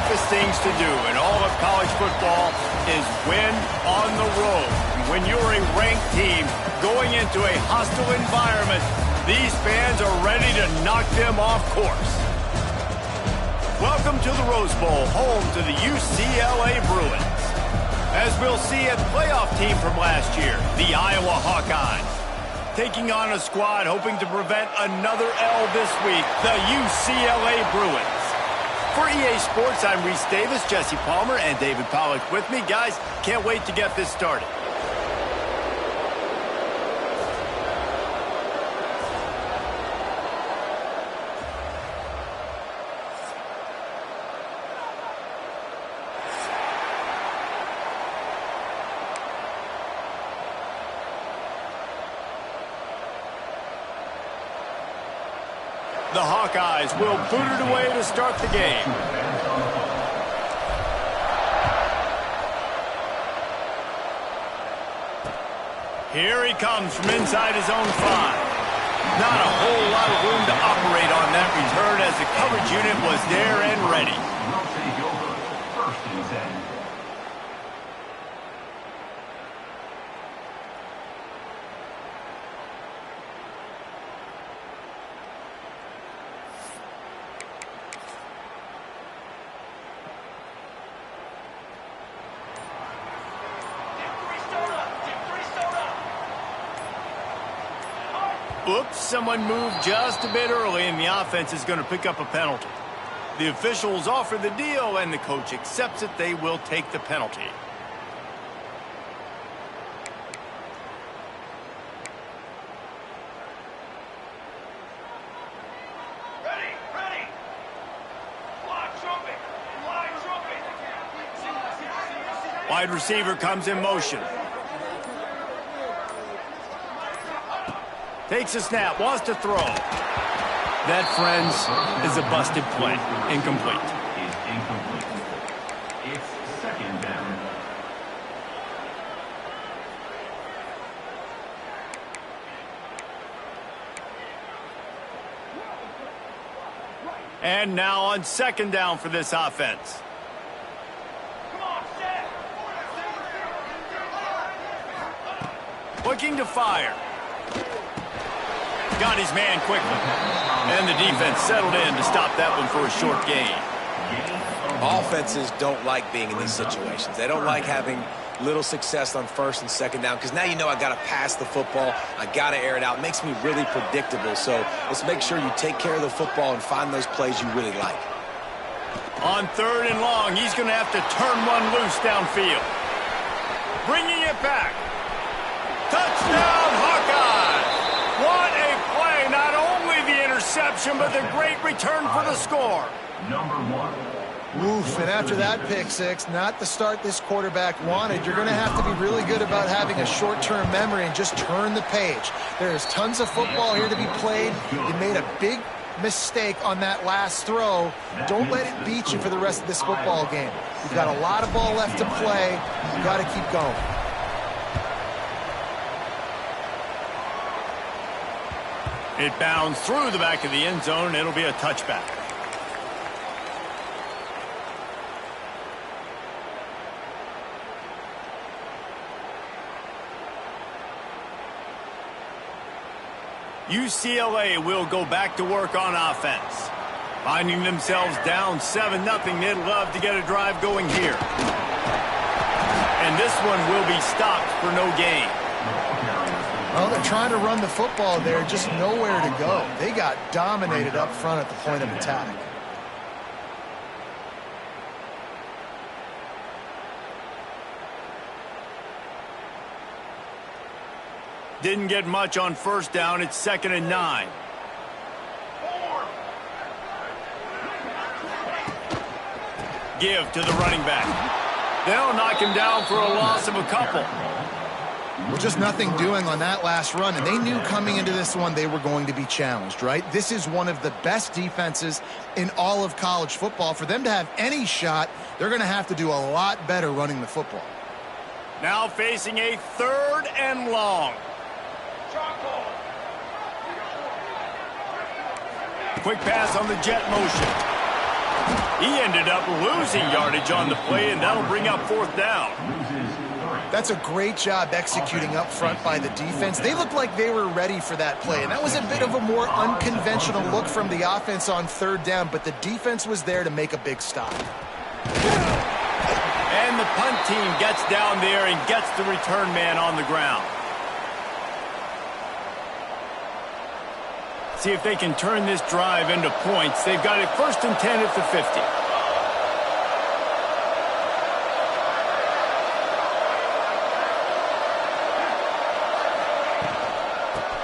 toughest things to do in all of college football is win on the road. When you're a ranked team going into a hostile environment, these fans are ready to knock them off course. Welcome to the Rose Bowl, home to the UCLA Bruins. As we'll see, a playoff team from last year, the Iowa Hawkeyes, taking on a squad hoping to prevent another L this week, the UCLA Bruins. For EA Sports, I'm Reese Davis, Jesse Palmer, and David Pollack with me. Guys, can't wait to get this started. The Hawkeyes will boot it away to start the game. Here he comes from inside his own 5. Not a whole lot of room to operate on that return as the coverage unit was there and ready. We'll take over first and 10. Oops, someone moved just a bit early, and the offense is going to pick up a penalty. The officials offer the deal, and the coach accepts it. They will take the penalty. Ready. Fly trumpet. Wide receiver comes in motion. Takes a snap, wants to throw. That, friends, is a busted play. Incomplete. Is incomplete. It's second down. And now on second down for this offense. Come on, set. Looking to fire. Got his man quickly. And the defense settled in to stop that one for a short gain. Offenses don't like being in these situations. They don't like having little success on first and second down because now you know I got to pass the football. I got to air it out. It makes me really predictable. So let's make sure you take care of the football and find those plays you really like. On third and long, he's going to have to turn one loose downfield. Bringing it back. Touchdown, Hawkeyes! What a play. Not only the interception, but the great return for the score. Number 1. Oof, and after that pick six, not the start this quarterback wanted. You're going to have to be really good about having a short-term memory and just turn the page. There's tons of football here to be played. You made a big mistake on that last throw. Don't let it beat you for the rest of this football game. You've got a lot of ball left to play. You've got to keep going. It bounds through the back of the end zone. It'll be a touchback. UCLA will go back to work on offense. Finding themselves down 7-0, they'd love to get a drive going here. And this one will be stopped for no gain. Well, they're trying to run the football there, just nowhere to go. They got dominated up front at the point of attack. Didn't get much on first down. It's 2nd and 9. Give to the running back. They'll knock him down for a loss of a couple. Well, just nothing doing on that last run, and they knew coming into this one they were going to be challenged, right? This is one of the best defenses in all of college football. For them to have any shot, they're going to have to do a lot better running the football. Now facing a 3rd and long. Quick pass on the jet motion. He ended up losing yardage on the play, and that'll bring up 4th down. That's a great job executing up front by the defense. They looked like they were ready for that play, and that was a bit of a more unconventional look from the offense on 3rd down, but the defense was there to make a big stop. And the punt team gets down there and gets the return man on the ground. See if they can turn this drive into points. They've got it 1st and 10 at the 50.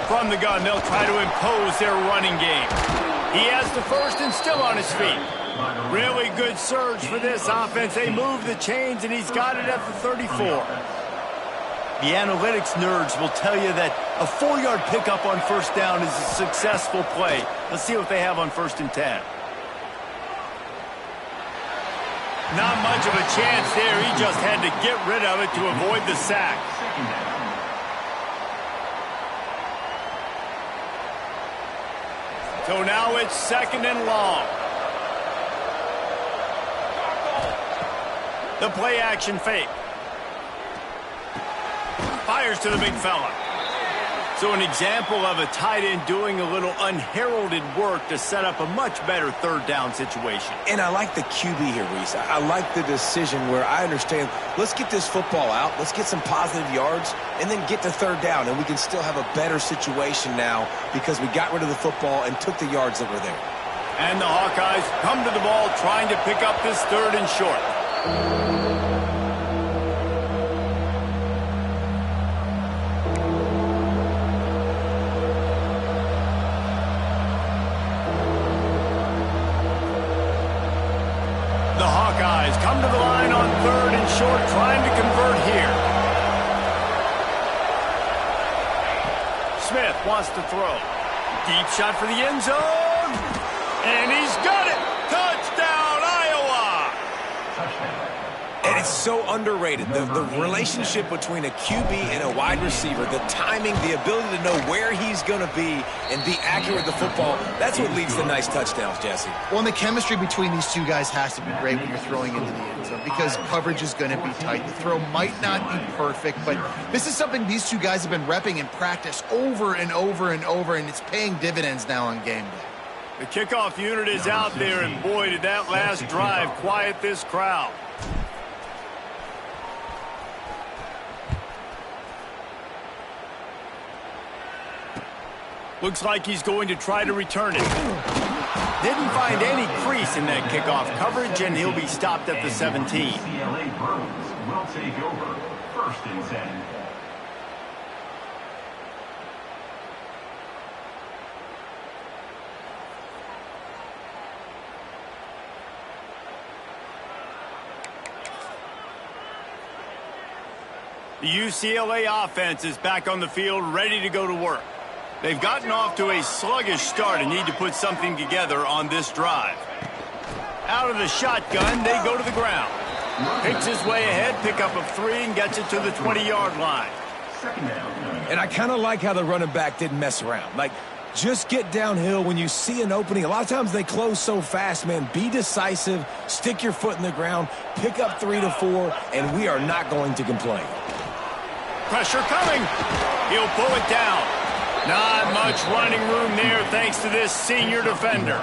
From the gun, they'll try to impose their running game. He has the 1st and still on his feet. Really good surge for this offense. They move the chains, and he's got it at the 34. The analytics nerds will tell you that a 4-yard pickup on 1st down is a successful play. Let's see what they have on 1st and 10. Not much of a chance there. He just had to get rid of it to avoid the sack. So now it's 2nd and long. The play action fake. Fires to the big fella. So an example of a tight end doing a little unheralded work to set up a much better 3rd down situation. And I like the QB here, Reese. I like the decision where I understand, let's get this football out, let's get some positive yards, and then get to 3rd down, and we can still have a better situation now because we got rid of the football and took the yards that were there. And the Hawkeyes come to the ball trying to pick up this 3rd and short. The Hawkeyes come to the line on 3rd and short, trying to convert here. Smith wants to throw. Deep shot for the end zone. And he's got it. Touchdown, Iowa. And it's so underrated. The relationship between a QB and a wide receiver, the timing, the ability to know where he's going to be and be accurate with the football, that's what leads to nice touchdowns, Jesse. Well, and the chemistry between these two guys has to be great when you're throwing into the end zone because coverage is going to be tight. The throw might not be perfect, but this is something these two guys have been repping in practice over and over and over, and it's paying dividends now on game day. The kickoff unit is out there, and boy, did that last drive quiet this crowd. Looks like he's going to try to return it. Didn't find any crease in that kickoff coverage, and he'll be stopped at the 17. UCLA Bruins will take over 1st and 10. The UCLA offense is back on the field, ready to go to work. They've gotten off to a sluggish start and need to put something together on this drive. Out of the shotgun, they go to the ground. Picks his way ahead, pickup of 3, and gets it to the 20-yard line. And I kind of like how the running back didn't mess around. Like, just get downhill when you see an opening. A lot of times they close so fast, man. Be decisive, stick your foot in the ground, pick up 3 to 4, and we are not going to complain. Pressure coming. He'll pull it down. Not much running room there thanks to this senior defender.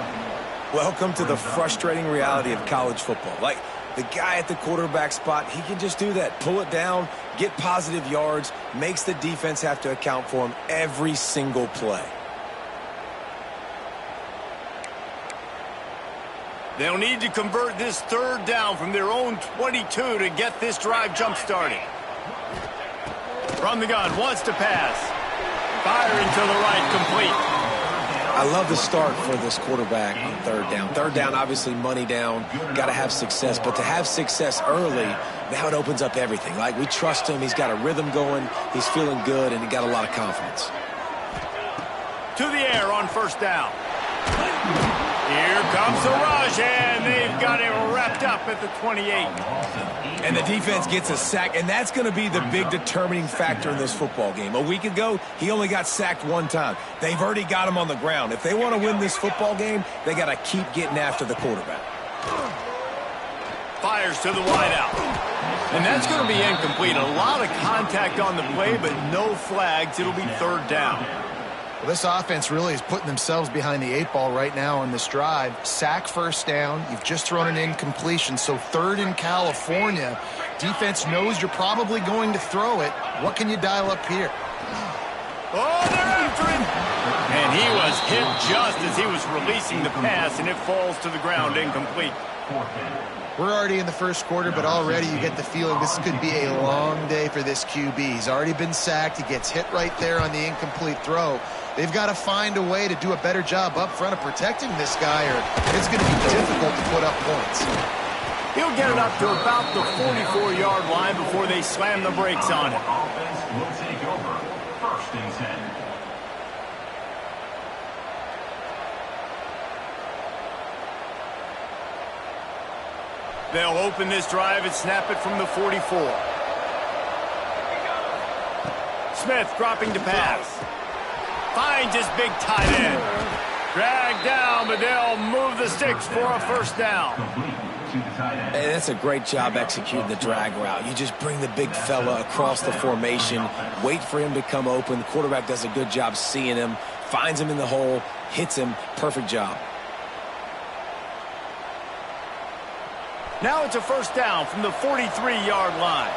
Welcome to the frustrating reality of college football. Like, the guy at the quarterback spot, he can just do that. Pull it down, get positive yards, makes the defense have to account for him every single play. They'll need to convert this 3rd down from their own 22 to get this drive jump-started. From the gun, wants to pass. Firing to the right, complete. I love the start for this quarterback on 3rd down. 3rd down, obviously money down, got to have success. But to have success early, now it opens up everything. Like, we trust him. He's got a rhythm going. He's feeling good, and he got a lot of confidence. To the air on 1st down. Here comes the rush, and they've got it wrapped up at the 28. And the defense gets a sack, and that's going to be the big determining factor in this football game. A week ago, he only got sacked 1 time. They've already got him on the ground. If they want to win this football game, they got to keep getting after the quarterback. fires to the wideout. And that's going to be incomplete. A lot of contact on the play, but no flags. It'll be third down. Well, this offense really is putting themselves behind the 8 ball right now on this drive. Sack first down. You've just thrown an incompletion, so third in California. Defense knows you're probably going to throw it. What can you dial up here? Oh, they're after him. And he was hit just as he was releasing the pass, and it falls to the ground incomplete. We're already in the first quarter, but already you get the feeling this could be a long day for this QB. He's already been sacked. He gets hit right there on the incomplete throw. They've got to find a way to do a better job up front of protecting this guy, or it's going to be difficult to put up points. He'll get it up to about the 44-yard line before they slam the brakes on it. Offense will take over. First and 10. They'll open this drive and snap it from the 44. Smith dropping to pass. Finds his big tight end. Dragged down, but they'll move the sticks for a first down. Hey, that's a great job executing the drag route. You just bring the big fella across the formation, wait for him to come open. The quarterback does a good job seeing him, finds him in the hole, hits him. Perfect job. Now it's a first down from the 43-yard line.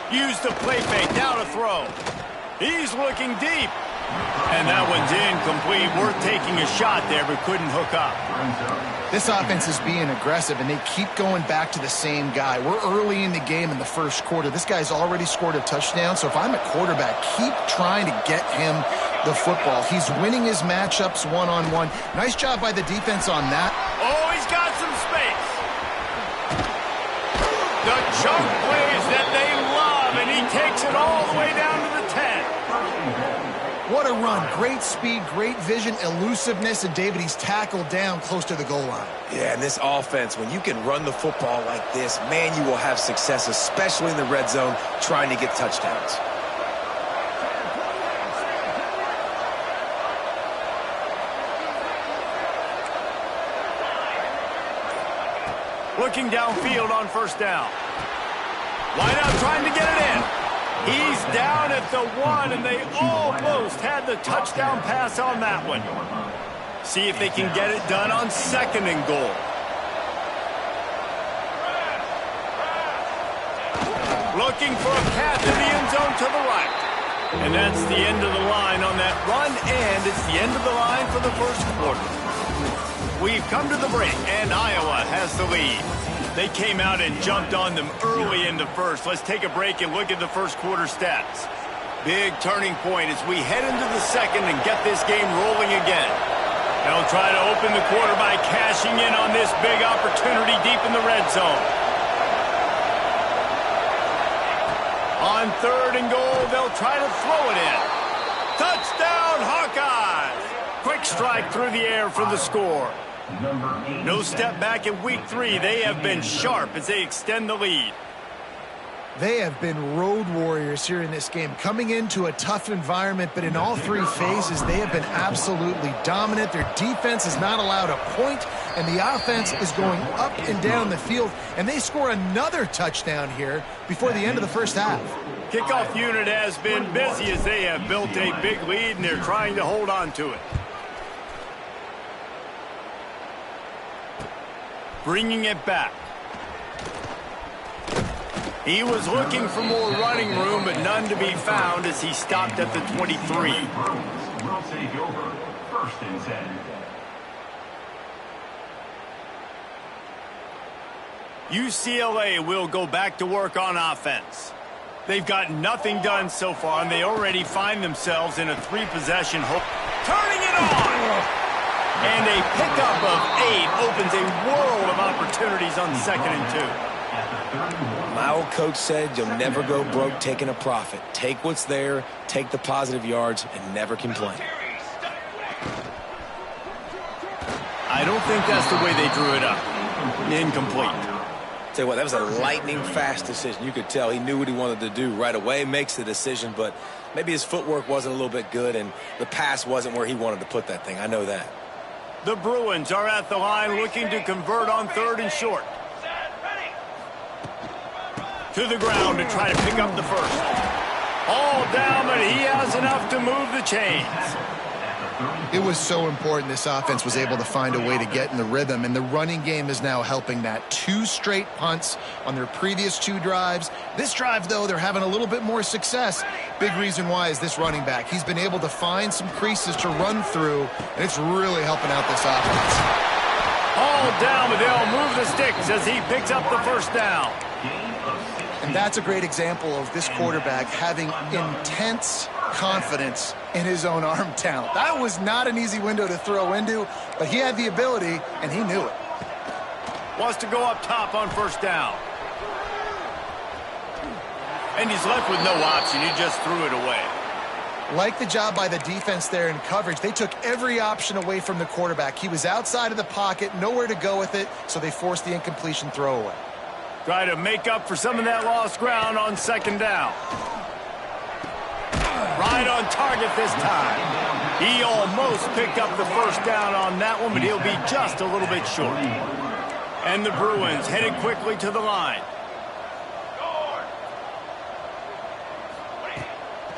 Use the play fake, now to throw. He's looking deep. And that one's incomplete. Worth taking a shot there, but couldn't hook up. This offense is being aggressive, and they keep going back to the same guy. We're early in the game in the first quarter. This guy's already scored a touchdown, so if I'm a quarterback, keep trying to get him the football. He's winning his matchups one-on-one. Nice job by the defense on that. Oh, he's got some space. The chunk plays that they love, and he takes it all the way down to the 10. What a run. Great speed, great vision, elusiveness, and David, he's tackled down close to the goal line. Yeah, and this offense, when you can run the football like this, man, you will have success, especially in the red zone, trying to get touchdowns. Looking downfield on first down. Wideout trying to get it in. He's down at the 1, and they almost had the touchdown pass on that one. See if they can get it done on second and goal. Looking for a path in the end zone to the right. And that's the end of the line on that run, and it's the end of the line for the first quarter. We've come to the break, and Iowa has the lead. They came out and jumped on them early in the first. Let's take a break and look at the first quarter stats. Big turning point as we head into the second and get this game rolling again. They'll try to open the quarter by cashing in on this big opportunity deep in the red zone. On third and goal, they'll try to throw it in. Touchdown, Hawkeyes! Quick strike through the air for the score. No step back in week 3. They have been sharp as they extend the lead. They have been road warriors here in this game, coming into a tough environment, but in all 3 phases, they have been absolutely dominant. Their defense is not allowed a point, and the offense is going up and down the field, and they score another touchdown here before the end of the first half. Kickoff unit has been busy as they have built a big lead, and they're trying to hold on to it. Bringing it back. He was looking for more running room, but none to be found as he stopped at the 23. Will take over. First and 10. UCLA will go back to work on offense. They've got nothing done so far, and they already find themselves in a 3-possession hole. Turning it on! And a pickup of 8 opens a world of opportunities on second and 2. My old coach said you'll never go broke taking a profit. Take what's there, take the positive yards, and never complain. I don't think that's the way they drew it up. Incomplete. Tell you what, that was a lightning-fast decision. You could tell he knew what he wanted to do right away, makes the decision, but maybe his footwork wasn't a little bit good, and the pass wasn't where he wanted to put that thing. I know that. The Bruins are at the line looking to convert on 3rd and short. Set, ready. To the ground to try to pick up the first. All down, but he has enough to move the chains. It was so important this offense was able to find a way to get in the rhythm, and the running game is now helping that. 2 straight punts on their previous 2 drives. This drive, though, they're having a little bit more success. Big reason why is this running back. He's been able to find some creases to run through, and it's really helping out this offense. All down, but they'll move the sticks as he picks up the first down. And that's a great example of this quarterback having intense confidence in his own arm talent. That was not an easy window to throw into, but he had the ability, and he knew it. Wants to go up top on first down. And he's left with no option. He just threw it away. Like the job by the defense there in coverage. They took every option away from the quarterback. He was outside of the pocket, nowhere to go with it, so they forced the incompletion throwaway. Try to make up for some of that lost ground on 2nd down. Right on target this time. He almost picked up the first down on that one, but he'll be just a little bit short. And the Bruins headed quickly to the line.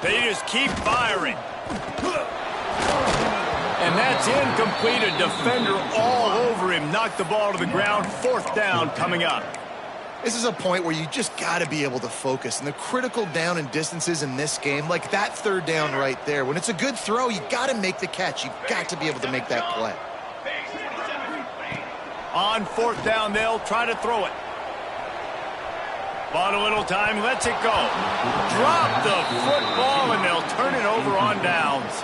They just keep firing. And that's incomplete. A defender all over him. Knocked the ball to the ground. 4th down coming up. This is a point where you just got to be able to focus. And the critical down and distances in this game, like that 3rd down right there, when it's a good throw, you got to make the catch. You've got to be able to make that play. On 4th down, they'll try to throw it. Bought a little time, lets it go. Drop the football, and they'll turn it over on downs.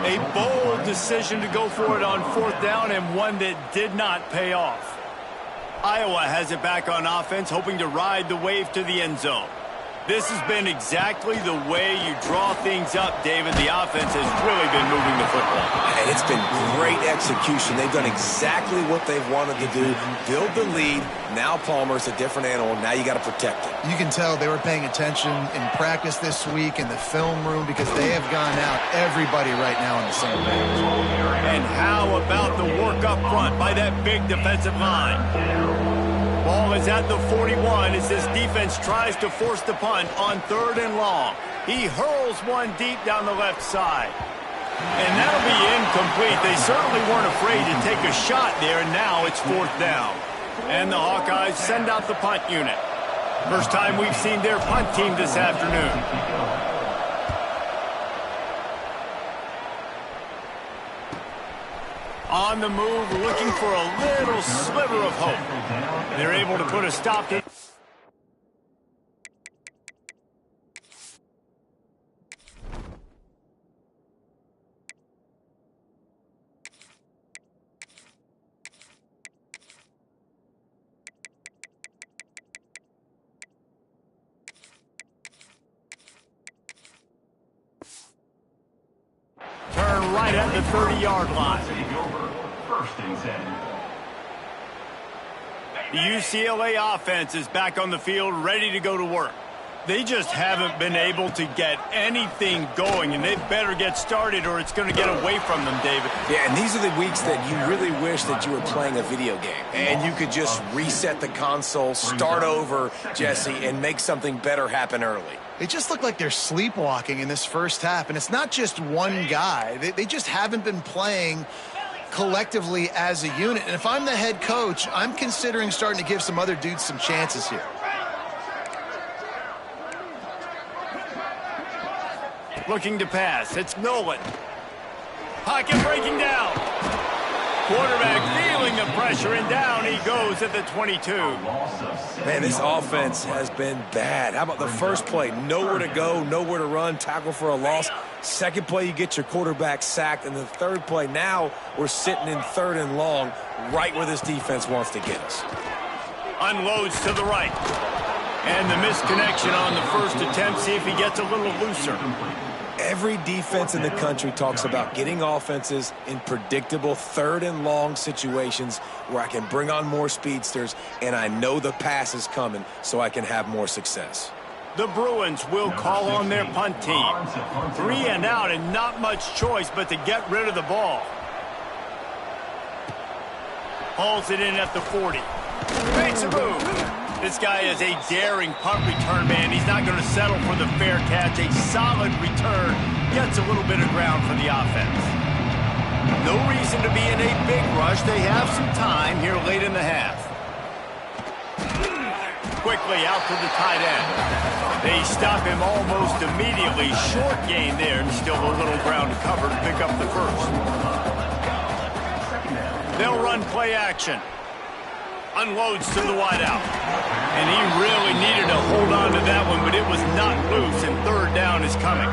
A bold decision to go for it on 4th down, and one that did not pay off. Iowa has it back on offense, hoping to ride the wave to the end zone. This has been exactly the way you draw things up, David. The offense has really been moving the football. And it's been great execution. They've done exactly what they've wanted to do. Build the lead. Now Palmer's a different animal. Now you got to protect it. You can tell they were paying attention in practice this week in the film room because they have gone out everybody right now on the same page. And how about the work up front by that big defensive line? Ball is at the 41 as this defense tries to force the punt on 3rd and long. He hurls one deep down the left side. And that'll be incomplete. They certainly weren't afraid to take a shot there, and now it's 4th down. And the Hawkeyes send out the punt unit. First time we've seen their punt team this afternoon. On the move, looking for a little sliver of hope. They're able to put a stop to... Turn right at the 30-yard line. The UCLA offense is back on the field, ready to go to work. They just haven't been able to get anything going, and they better get started or it's going to get away from them, David. Yeah, and these are the weeks that you really wish that you were playing a video game and you could just reset the console, start over, Jesse, and make something better happen early. They just look like they're sleepwalking in this first half, and it's not just one guy. They just haven't been playing collectively as a unit. And if I'm the head coach, I'm considering starting to give some other dudes some chances here. Looking to pass. It's Nolan. Pocket breaking down. Quarterback feeling the pressure, and down he goes at the 22. Man, this offense has been bad. How about the first play? Nowhere to go, nowhere to run, tackle for a loss. Second play, you get your quarterback sacked. And the third play, now we're sitting in 3rd and long, right where this defense wants to get us. Unloads to the right. And the misconnection on the first attempt. See if he gets a little looser. Every defense in the country talks about getting offenses in predictable 3rd and long situations where I can bring on more speedsters and I know the pass is coming so I can have more success. The Bruins will call on their punt team. 3 and out and not much choice but to get rid of the ball. Hauls it in at the 40. Makes a move. This guy is a daring punt return man. He's not going to settle for the fair catch. A solid return. Gets a little bit of ground for the offense. No reason to be in a big rush. They have some time here late in the half. Quickly out to the tight end. They stop him almost immediately. Short gain there, and still a little ground to cover to pick up the first. They'll run play action. Unloads to the wideout. And he really needed to hold on to that one, but it was not loose, and third down is coming.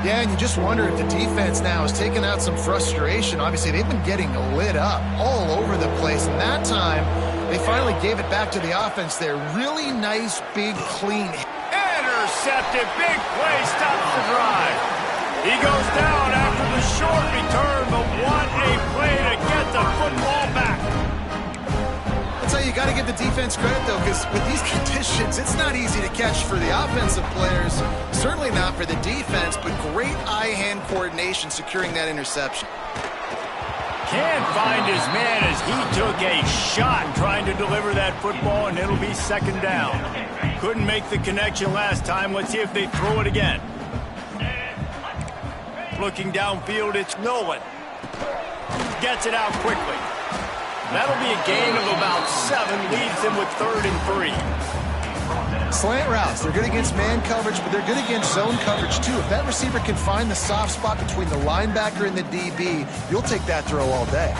Yeah, and you just wonder if the defense now is taking out some frustration. Obviously, they've been getting lit up all over the place, and that time they finally gave it back to the offense there. Really nice, big, clean. Intercepted. Big play. Stops the drive. He goes down after the short return, but what a play to get the football back. I'll tell you, you got to give the defense credit, though, because with these conditions, it's not easy to catch for the offensive players. Certainly not for the defense, but great eye-hand coordination securing that interception. Can't find his man as he took a shot trying to deliver that football, and it'll be second down. Couldn't make the connection last time. Let's see if they throw it again. Looking downfield, it's Nolan. Gets it out quickly. That'll be a gain of about 7. Leaves him with 3rd and 3. Slant routes, they're good against man coverage, but they're good against zone coverage too. If that receiver can find the soft spot between the linebacker and the DB, you'll take that throw all day.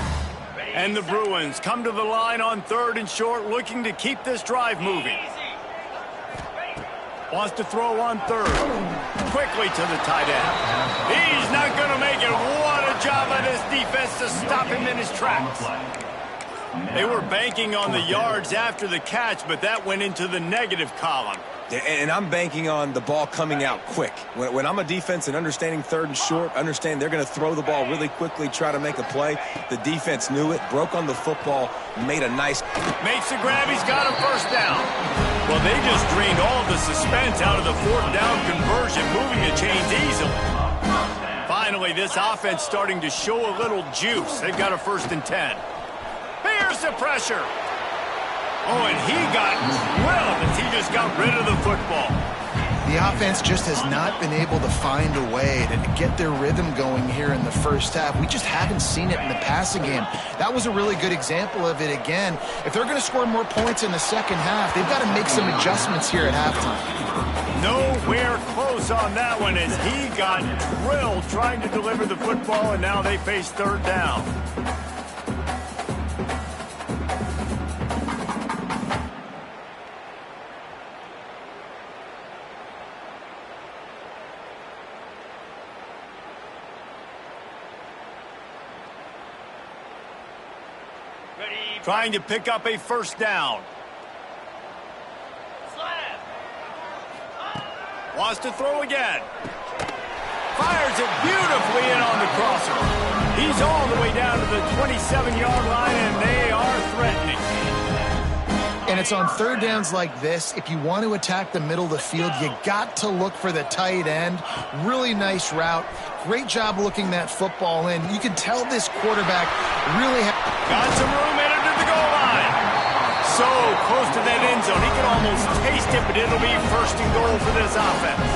And the Bruins come to the line on 3rd and short, looking to keep this drive moving. Wants to throw on 3rd. Quickly to the tight end. He's not going to make it. What a job by this defense to stop him in his tracks. They were banking on the yards after the catch, but that went into the negative column. And I'm banking on the ball coming out quick. When I'm a defense and understanding 3rd and short, understand they're going to throw the ball really quickly, try to make a play. The defense knew it, broke on the football, made a nice... Makes the grab, he's got a first down. Well, they just drained all the suspense out of the 4th down conversion, moving the chains easily. Finally, this offense starting to show a little juice. They've got a 1st and 10. Here's the pressure. Oh, and he got drilled as he just got rid of the football. The offense just has not been able to find a way to get their rhythm going here in the first half. We just haven't seen it in the passing game. That was a really good example of it again. If they're going to score more points in the second half, they've got to make some adjustments here at halftime. Nowhere close on that one as he got drilled trying to deliver the football, and now they face 3rd down. Trying to pick up a 1st down. Wants to throw again. Fires it beautifully in on the crosser. He's all the way down to the 27-yard line, and they are threatening. And it's on 3rd downs like this. If you want to attack the middle of the field, you got to look for the tight end. Really nice route. Great job looking that football in. You can tell this quarterback really got some room in under the goal line. So close to that end zone. He can almost taste it, but it'll be 1st and goal for this offense.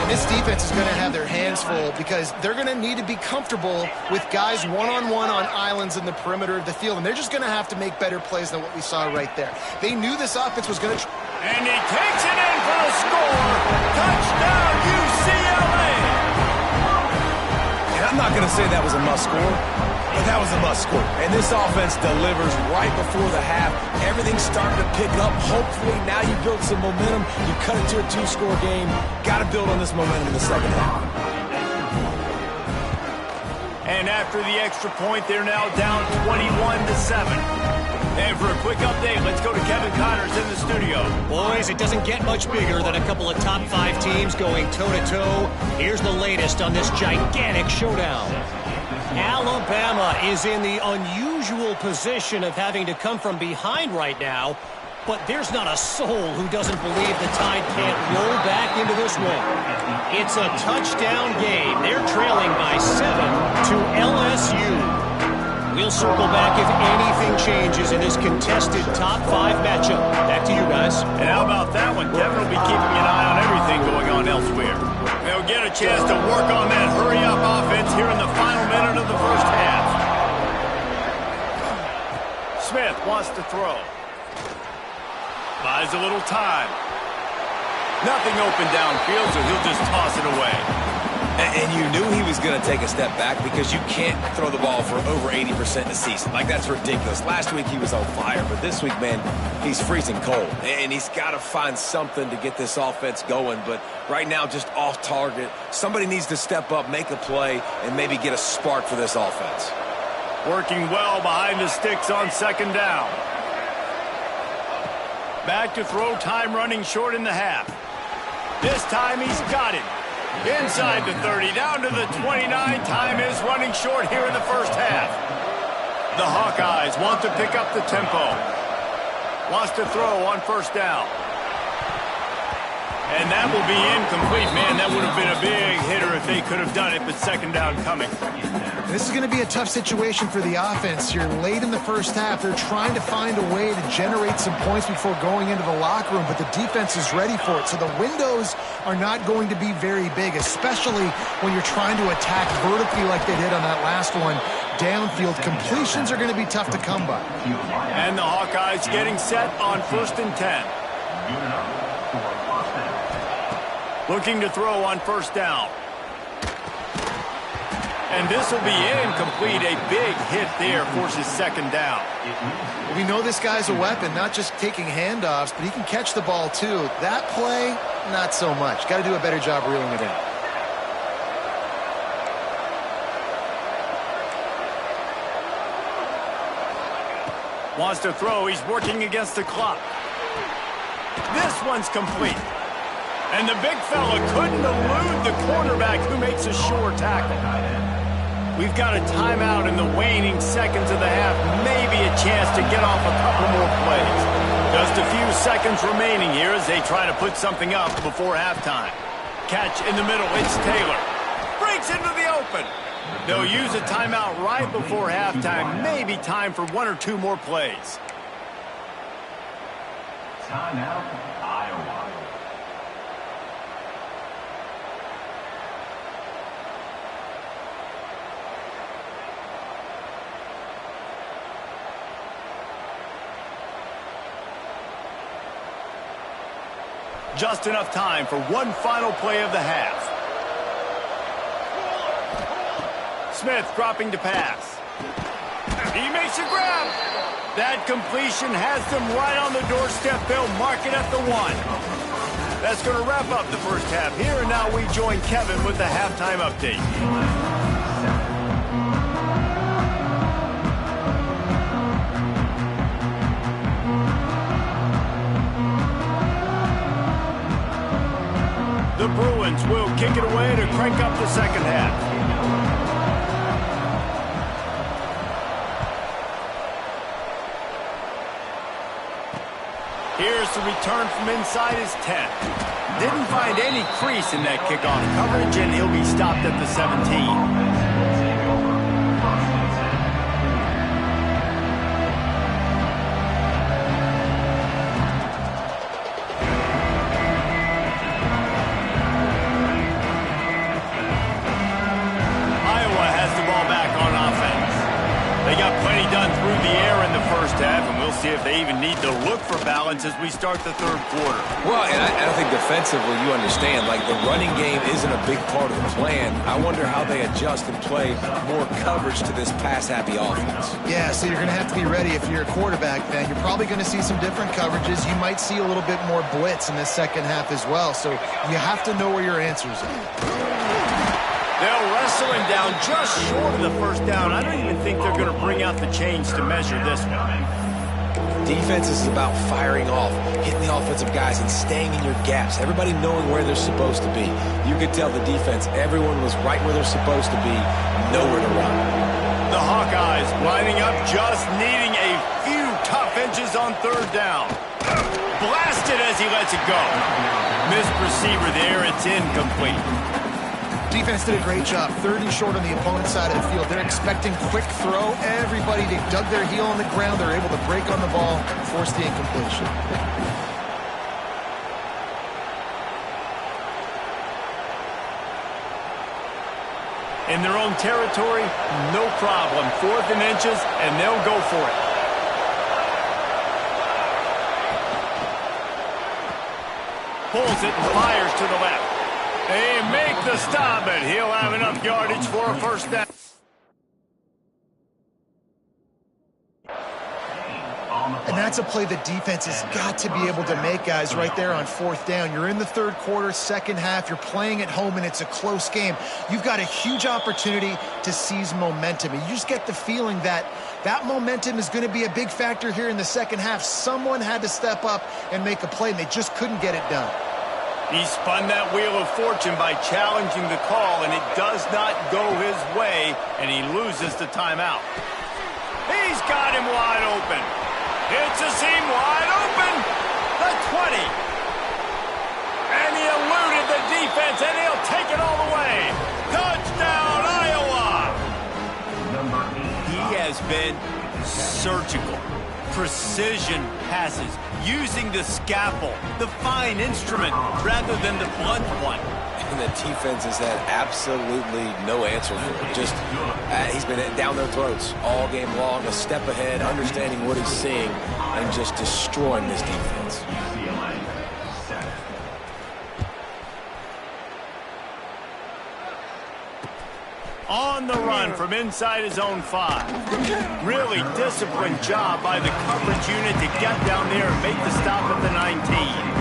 And this defense is going to have their hands full because they're going to need to be comfortable with guys one-on-one on islands in the perimeter of the field, and they're just going to have to make better plays than what we saw right there. They knew this offense was going to... And he takes it in for the score. Touchdown, UCLA! And I'm not going to say that was a must-score, but that was a must-score. And this offense delivers right before the half. Everything's starting to pick up. Hopefully now you build some momentum. You cut it to a 2-score game. Got to build on this momentum in the second half. And after the extra point, they're now down 21-7. And for a quick update, let's go to Kevin Connors in the studio. Boys, it doesn't get much bigger than a couple of top 5 teams going toe-to-toe. Here's the latest on this gigantic showdown. Alabama is in the unusual position of having to come from behind right now, but there's not a soul who doesn't believe the Tide can't roll back into this one. It's a touchdown game. They're trailing by 7 to LSU. We'll circle back if anything changes in this contested top 5 matchup. Back to you guys. And how about that one? Kevin will be keeping an eye on everything going on elsewhere. They'll get a chance to work on that hurry-up offense here in the final minute of the first half. Smith wants to throw. Buys a little time. Nothing open downfield, so he'll just toss it away. And you knew he was going to take a step back because you can't throw the ball for over 80% in a season. Like, that's ridiculous. Last week he was on fire, but this week, man, he's freezing cold. And he's got to find something to get this offense going. But right now, just off target. Somebody needs to step up, make a play, and maybe get a spark for this offense. Working well behind the sticks on second down. Back to throw, time running short in the half. This time he's got it. Inside the 30, down to the 29. Time is running short here in the first half. The Hawkeyes want to pick up the tempo. Wants to throw on first down. And that will be incomplete. Man, that would have been a big hitter if they could have done it, but second down coming. This is going to be a tough situation for the offense. You're late in the first half. They're trying to find a way to generate some points before going into the locker room, but the defense is ready for it. So the windows are not going to be very big, especially when you're trying to attack vertically like they did on that last one. Downfield completions are going to be tough to come by. And the Hawkeyes getting set on 1st and 10. Looking to throw on first down. And this will be incomplete. A big hit there forces second down. We know this guy's a weapon, not just taking handoffs, but he can catch the ball too. That play, not so much. Got to do a better job reeling it in. Wants to throw. He's working against the clock. This one's complete. And the big fella couldn't elude the quarterback who makes a sure tackle. We've got a timeout in the waning seconds of the half. Maybe a chance to get off a couple more plays. Just a few seconds remaining here as they try to put something up before halftime. Catch in the middle. It's Taylor. Breaks into the open. They'll use a timeout right before halftime. Maybe time for 1 or 2 more plays. Timeout, Iowa. Just enough time for one final play of the half. Smith dropping to pass. He makes a grab. That completion has them right on the doorstep. They'll mark it at the 1. That's going to wrap up the first half here. And now we join Kevin with the halftime update. The Bruins will kick it away to crank up the second half. Here's the return from inside his 10. Didn't find any crease in that kickoff coverage, and he'll be stopped at the 17. See if they even need to look for balance as we start the third quarter. Well, and I think defensively, you understand, like the running game isn't a big part of the plan. I wonder how they adjust and play more coverage to this pass-happy offense. Yeah, so you're going to have to be ready if you're a quarterback fan. You're probably going to see some different coverages. You might see a little bit more blitz in this second half as well. So you have to know where your answers are. They'll wrestle him down just short of the first down. I don't even think they're going to bring out the chains to measure this one. Defense is about firing off, hitting the offensive guys, and staying in your gaps. Everybody knowing where they're supposed to be. You could tell the defense, everyone was right where they're supposed to be, nowhere to run. The Hawkeyes lining up, just needing a few tough inches on third down. Blasted as he lets it go. Missed receiver there, it's incomplete. Defense did a great job. 3rd and short on the opponent's side of the field. They're expecting quick throw. Everybody, they dug their heel on the ground. They're able to break on the ball, force the incompletion. In their own territory, no problem. 4th and inches, and they'll go for it. Pulls it and fires to the left. They make the stop, and he'll have enough yardage for a first down. And that's a play the defense has got to be able to make, guys, right there on 4th down. You're in the 3rd quarter, 2nd half. You're playing at home, and it's a close game. You've got a huge opportunity to seize momentum. And you just get the feeling that that momentum is going to be a big factor here in the 2nd half. Someone had to step up and make a play, and they just couldn't get it done. He spun that wheel of fortune by challenging the call, and it does not go his way, and he loses the timeout. He's got him wide open. It's a seam wide open. The 20. And he eluded the defense, and he'll take it all the way. Touchdown, Iowa! He has been surgical. Precision passes, using the scalpel, the fine instrument, rather than the blunt one. And the defense has had absolutely no answer for it. Just, he's been down their throats all game long, a step ahead, understanding what he's seeing, and just destroying this defense. UCLA, set. On the run from inside his own 5. Really disciplined job by the coverage unit to get down there and make the stop at the 19.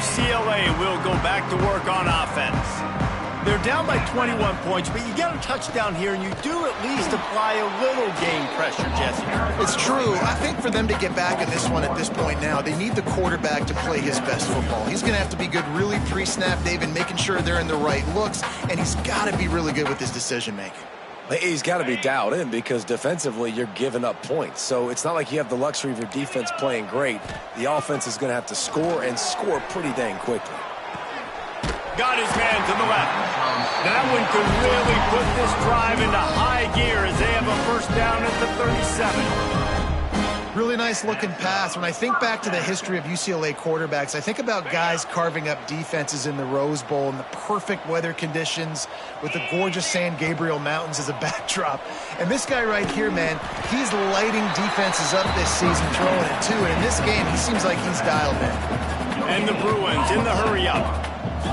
UCLA will go back to work on offense. They're down by 21 points, but you get a touchdown here, and you do at least apply a little game pressure, Jesse. It's true. I think for them to get back in this one at this point now, they need the quarterback to play his best football. He's going to have to be good really pre-snap, David, making sure they're in the right looks, and he's got to be really good with his decision-making. He's got to be dialed in because defensively you're giving up points. So it's not like you have the luxury of your defense playing great. The offense is going to have to score and score pretty dang quickly. Got his man to the left. That one could really put this drive into high gear as they have a first down at the 37. Really nice looking pass. When I think back to the history of UCLA quarterbacks, I think about guys carving up defenses in the Rose Bowl in the perfect weather conditions with the gorgeous San Gabriel Mountains as a backdrop. And this guy right here, man, he's lighting defenses up this season, throwing it too. And in this game, he seems like he's dialed in. And the Bruins in the hurry up.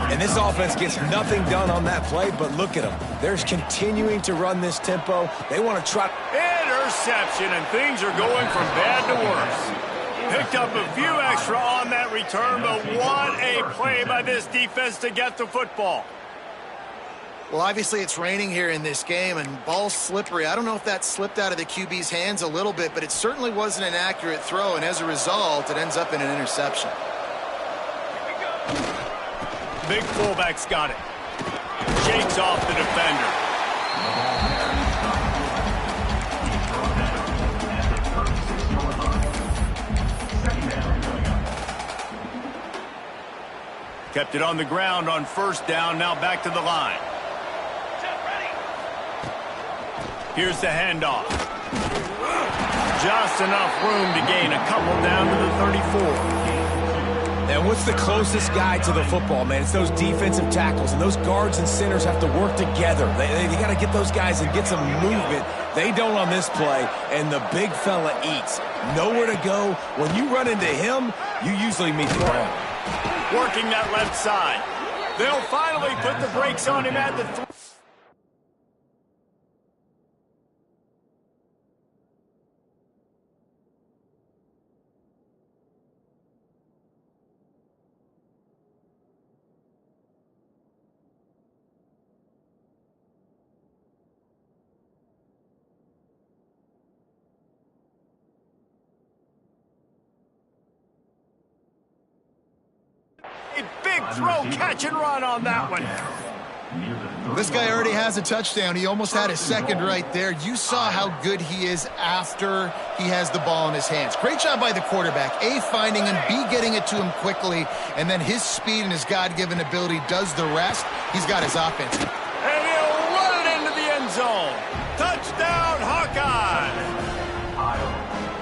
And this offense gets nothing done on that play, but look at them. They're continuing to run this tempo. They want to try. Interception, and things are going from bad to worse. Picked up a few extra on that return, but what a play by this defense to get the football. Well, obviously it's raining here in this game, and ball's slippery. I don't know if that slipped out of the QB's hands a little bit, but it certainly wasn't an accurate throw, and as a result, it ends up in an interception. Big fullback's got it. Shakes off the defender. Kept it on the ground on first down, now back to the line. Here's the handoff. Just enough room to gain a couple down to the 34. And what's the closest guy to the football, man? It's those defensive tackles, and those guards and centers have to work together. They got to get those guys and get some movement. They don't on this play, and the big fella eats. Nowhere to go. When you run into him, you usually meet the ground. Working that left side. They'll finally put the brakes on him at the 3. A big throw, catch and run on that one. This guy already has a touchdown. He almost had his second right there. You saw how good he is after he has the ball in his hands. Great job by the quarterback. A, finding him, B, getting it to him quickly, and then his speed and his God-given ability does the rest. He's got his offense. And he'll run it into the end zone. Touchdown, Hawkeye!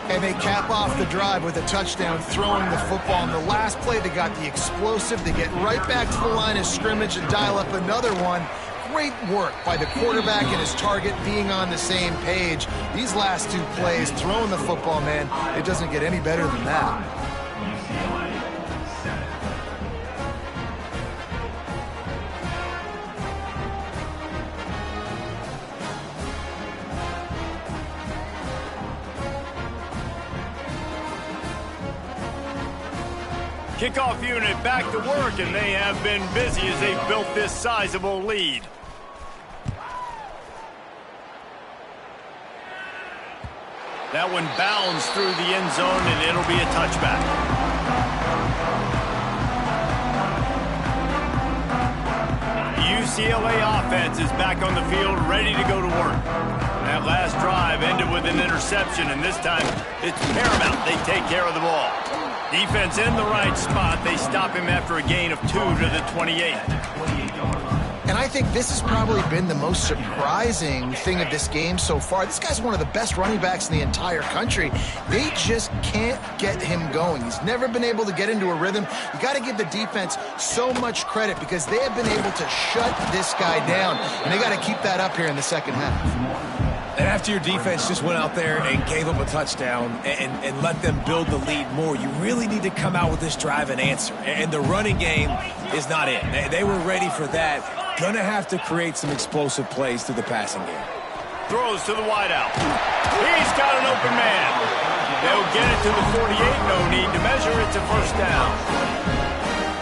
And they cap off the drive with a touchdown, throwing the football. In the last play, they got the explosive. They get right back to the line of scrimmage and dial up another one. Great work by the quarterback and his target being on the same page. These last two plays, throwing the football, man, it doesn't get any better than that. UCLA 7. Kickoff unit back to work, and they have been busy as they've built this sizable lead. That one bounds through the end zone, and it'll be a touchback. UCLA offense is back on the field, ready to go to work. That last drive ended with an interception, and this time it's paramount they take care of the ball. Defense in the right spot. They stop him after a gain of 2 to the 28. And I think this has probably been the most surprising thing of this game so far. This guy's one of the best running backs in the entire country. They just can't get him going. He's never been able to get into a rhythm. You got to give the defense so much credit because they have been able to shut this guy down, and they got to keep that up here in the second half. And after your defense just went out there and gave up a touchdown and let them build the lead more, you really need to come out with this drive and answer. And the running game is not it. They were ready for that. Gonna have to create some explosive plays through the passing game. Throws to the wideout. He's got an open man. They'll get it to the 48. No need to measure. It's a first down.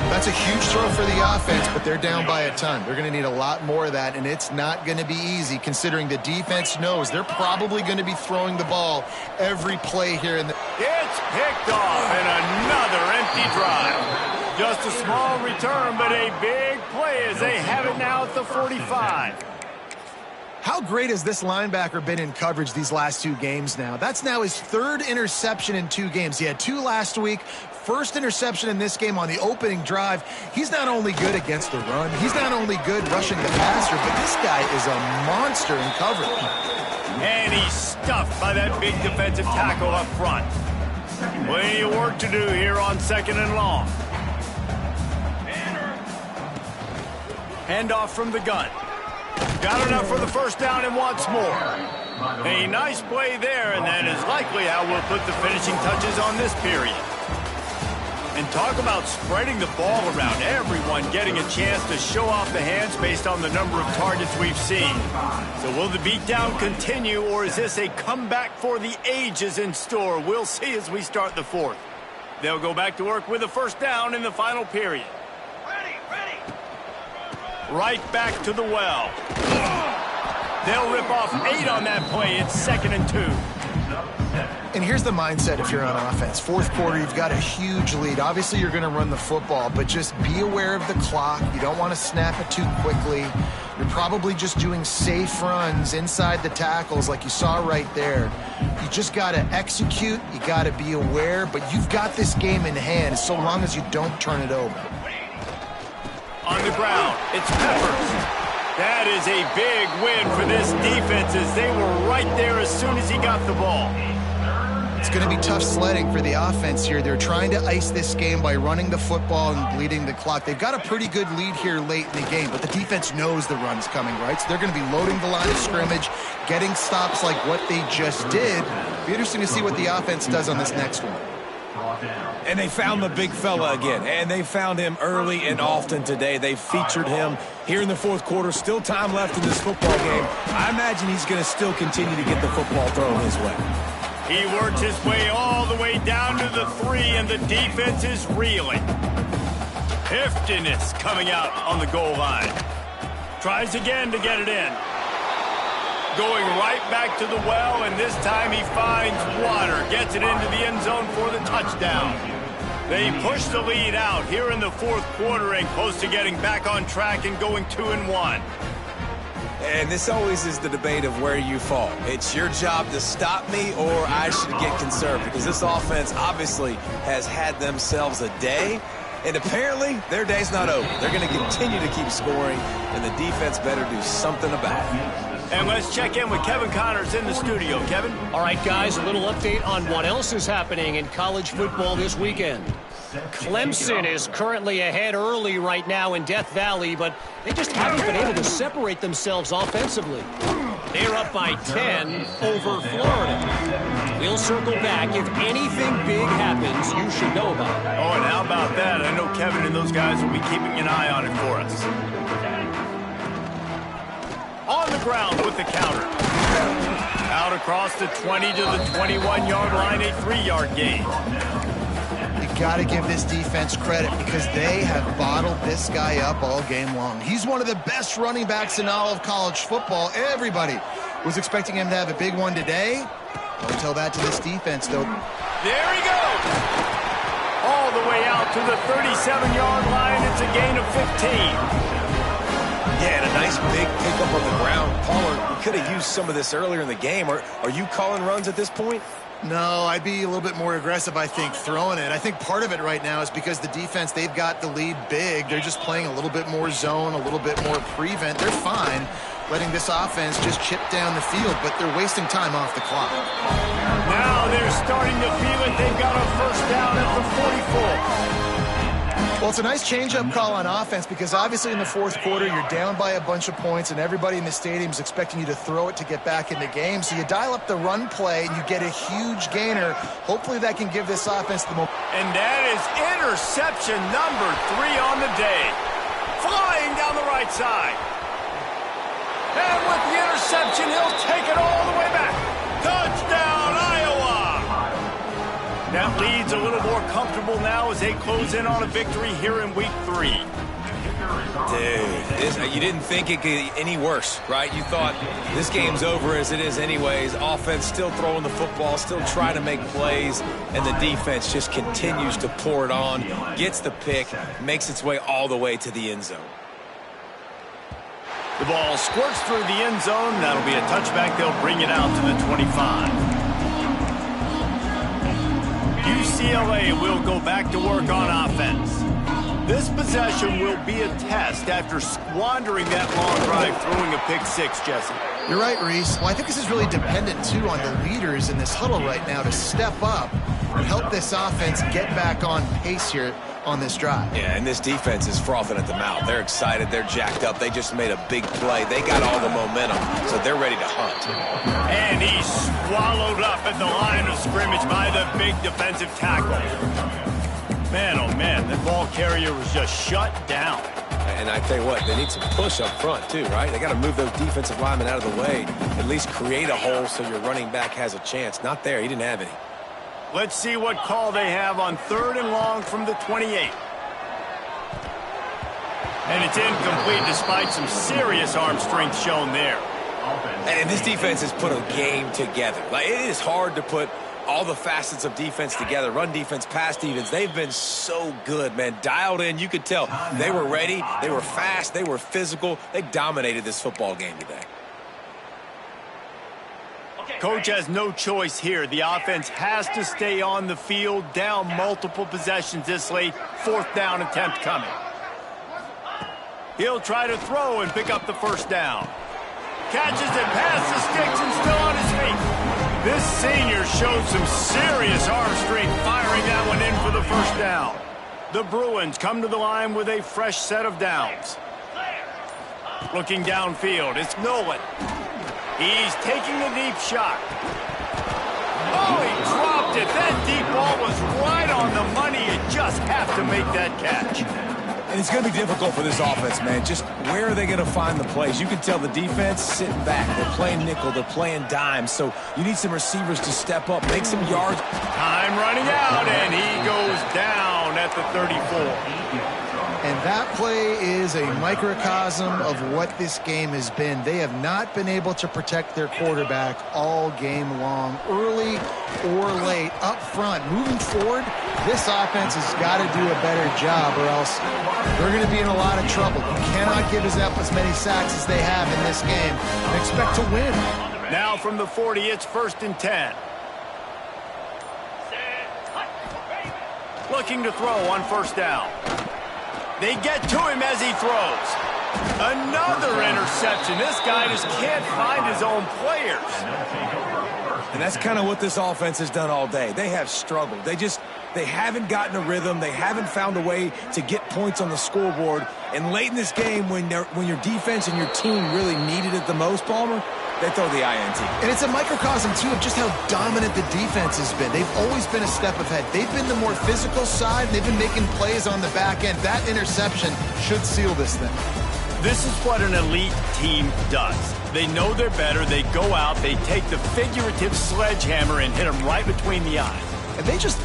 That's a huge throw for the offense, but they're down by a ton. They're going to need a lot more of that, and it's not going to be easy considering the defense knows they're probably going to be throwing the ball every play here. It's picked off, and another empty drive. Just a small return, but a big play as they have it now at the 45. How great has this linebacker been in coverage these last two games now? That's now his third interception in 2 games. He had 2 last week. First interception in this game on the opening drive. He's not only good against the run, he's not only good rushing the passer, but this guy is a monster in coverage. And he's stuffed by that big defensive tackle up front. Plenty of work to do here on 2nd and long. Handoff from the gun. Got enough for the first down and wants more. A nice play there, and that is likely how we'll put the finishing touches on this period. And talk about spreading the ball around, everyone getting a chance to show off the hands based on the number of targets we've seen. So will the beatdown continue, or is this a comeback for the ages in store? We'll see as we start the 4th. They'll go back to work with a first down in the final period. Ready. Right back to the well. They'll rip off 8 on that play. It's 2nd and 2. And here's the mindset if you're on offense. 4th quarter, you've got a huge lead. Obviously, you're going to run the football, but just be aware of the clock. You don't want to snap it too quickly. You're probably just doing safe runs inside the tackles like you saw right there. You just got to execute. You got to be aware, but you've got this game in hand so long as you don't turn it over. On the ground, it's Peppers. That is a big win for this defense as they were right there as soon as he got the ball. It's going to be tough sledding for the offense here. They're trying to ice this game by running the football and bleeding the clock. They've got a pretty good lead here late in the game, but the defense knows the run's coming, right? So they're going to be loading the line of scrimmage, getting stops like what they just did. Be interesting to see what the offense does on this next one. And they found the big fella again, and they found him early and often today. They featured him here in the 4th quarter. Still time left in this football game. I imagine he's going to still continue to get the football thrown his way. He worked his way all the way down to the 3, and the defense is reeling. Heftiness coming out on the goal line. Tries again to get it in. Going right back to the well, and this time he finds water. Gets it into the end zone for the touchdown. They push the lead out here in the fourth quarter and close to getting back on track and going 2-1. And this always is the debate of where you fall. It's your job to stop me, or I should get conservative, because this offense obviously has had themselves a day, and apparently their day's not over. They're going to continue to keep scoring, and the defense better do something about it. And let's check in with Kevin Connors in the studio. Kevin? All right, guys, a little update on what else is happening in college football this weekend. Clemson is currently ahead early right now in Death Valley, but they just haven't been able to separate themselves offensively. They're up by 10 over Florida. We'll circle back. If anything big happens, you should know about it. Oh, and how about that? I know Kevin and those guys will be keeping an eye on it for us. On the ground with the counter. Out across the 20 to the 21-yard line, a 3-yard gain. You got to give this defense credit because they have bottled this guy up all game long. He's one of the best running backs in all of college football. Everybody was expecting him to have a big one today. Don't tell that to this defense, though. There he goes. All the way out to the 37-yard line. It's a gain of 15. Yeah, and a nice big pickup on the ground. Pollard, we could have used some of this earlier in the game. Are you calling runs at this point? No, I'd be a little bit more aggressive, I think, throwing it. I think part of it right now is because the defense, they've got the lead big. They're just playing a little bit more zone, a little bit more prevent. They're fine letting this offense just chip down the field, but they're wasting time off the clock. Now they're starting to feel it. They've got a first down at the 44. Well, it's a nice change-up call on offense because obviously in the fourth quarter, you're down by a bunch of points and everybody in the stadium is expecting you to throw it to get back in the game. So you dial up the run play and you get a huge gainer. Hopefully that can give this offense the momentum. And that is interception number 3 on the day. Flying down the right side. And with the interception, he'll take it all the way back. Touchdown, Iowa! That lead's a little more comfortable now as they close in on a victory here in week 3. Dude, you didn't think it could get any worse, right? You thought this game's over as it is anyways. Offense still throwing the football, still trying to make plays, and the defense just continues to pour it on, gets the pick, makes its way all the way to the end zone. The ball squirts through the end zone. That'll be a touchback. They'll bring it out to the 25. UCLA will go back to work on offense. This possession will be a test after squandering that long drive, throwing a pick 6, Jesse. You're right, Reese. Well, I think this is really dependent, too, on the leaders in this huddle right now to step up and help this offense get back on pace here on this drive. Yeah, and this defense is frothing at the mouth. They're excited. They're jacked up. They just made a big play. They got all the momentum, so they're ready to hunt. And he's swallowed up at the line of scrimmage by the big defensive tackle. Man, oh man, that ball carrier was just shut down. And I tell you what, they need some push up front too, right? They got to move those defensive linemen out of the way, at least create a hole so your running back has a chance. Not there. He didn't have any. Let's see what call they have on 3rd and long from the 28. And it's incomplete despite some serious arm strength shown there. And this defense has put a game together. Like, it is hard to put all the facets of defense together. Run defense, pass defense. They've been so good, man. Dialed in. You could tell they were ready. They were fast. They were physical. They dominated this football game today. Coach has no choice here. The offense has to stay on the field, down multiple possessions this late. 4th down attempt coming. He'll try to throw and pick up the first down. Catches it past the sticks and still on his feet. This senior showed some serious arm strength firing that one in for the first down. The Bruins come to the line with a fresh set of downs. Looking downfield, it's Nolan. He's taking the deep shot. Oh, he dropped it. That deep ball was right on the money. You just have to make that catch. And it's going to be difficult for this offense, man. Just where are they going to find the plays? You can tell the defense sitting back. They're playing nickel. They're playing dime. So you need some receivers to step up, make some yards. Time running out, and he goes down down at the 34. And that play is a microcosm of what this game has been. They have not been able to protect their quarterback all game long, early or late, up front. Moving forward, this offense has got to do a better job or else they're going to be in a lot of trouble. You cannot give up as many sacks as they have in this game and expect to win. Now from the 40, it's 1st and 10. Looking to throw on 1st down. They get to him as he throws. Another interception. This guy just can't find his own players. And that's kind of what this offense has done all day. They have struggled. They haven't gotten a rhythm. They haven't found a way to get points on the scoreboard. And late in this game, when your defense and your team really needed it the most, Palmer, they throw the INT. And it's a microcosm, too, of just how dominant the defense has been. They've always been a step ahead. They've been the more physical side. They've been making plays on the back end. That interception should seal this thing. This is what an elite team does. They know they're better. They go out. They take the figurative sledgehammer and hit them right between the eyes. And they just